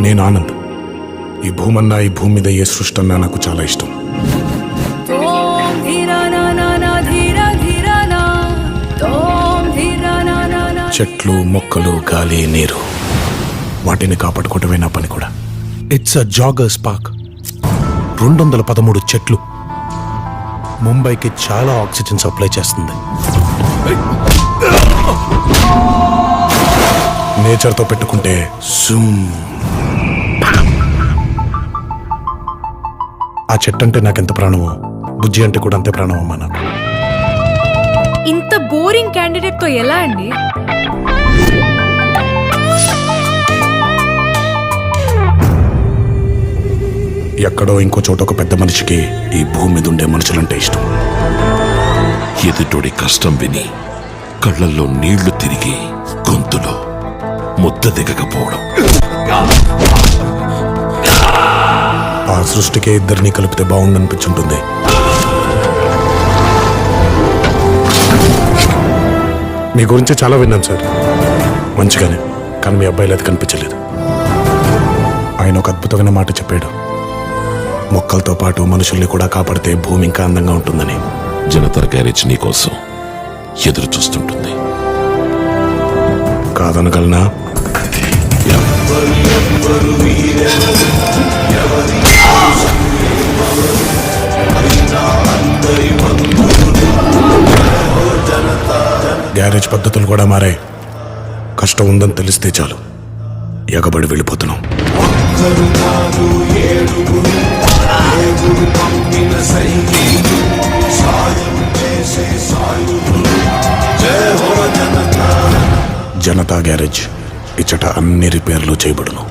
నేను ఆనంద్. ఈ భూమన్నా, ఈ భూమి మీద ఏ సృష్టి అన్నా నాకు చాలా ఇష్టం. చెట్లు, మొక్కలు, గాలి, నీరు, వాటిని కాపాడుకోవటమే నా పని కూడా. It's a joggers park. 213 చెట్లు ముంబైకి చాలా ఆక్సిజన్ సప్లై చేస్తుంది. నేచర్తో పెట్టుకుంటే ఆ చెట్టు అంటే నాకెంత ప్రాణమో, బుజ్జి అంటే కూడా అంతే ప్రాణం అమ్మా నాకు. ఇంత బోరింగ్ క్యాండిడేట్ తో ఎలా అండి? ఎక్కడో ఇంకో చోట ఒక పెద్ద మనిషికి ఈ భూమి మీద ఉండే మనుషులంటే ఇష్టం. ఎదుటోడి కష్టం విని కళ్ళల్లో నీళ్లు తిరిగి గొంతులో ముద్ద దిగకపోవడం. ఆ సృష్టికే ఇద్దరిని కలిపితే బాగుండనిపించుంటుంది. మీ గురించి చాలా విన్నాను సార్, మంచిగానే. కానీ మీ అబ్బాయిలు అది కనిపించలేదు. ఆయన ఒక అద్భుతమైన మాట చెప్పాడు, మొక్కలతో పాటు మనుషుల్ని కూడా కాపాడితే భూమి ఇంకా అందంగా ఉంటుందని. జనతా గ్యారేజ్ నీకోసం ఎదురు చూస్తుంటుంది. కాదనగలనా? గ్యారేజ్ పద్ధతులు కూడా మారాయి. కష్టం ఉందని తెలిస్తే చాలు ఎగబడి వెళ్ళిపోతున్నాం. జనతా గ్యారేజ్ ఇచ్చట అన్ని రిపేర్లు చేయబడును.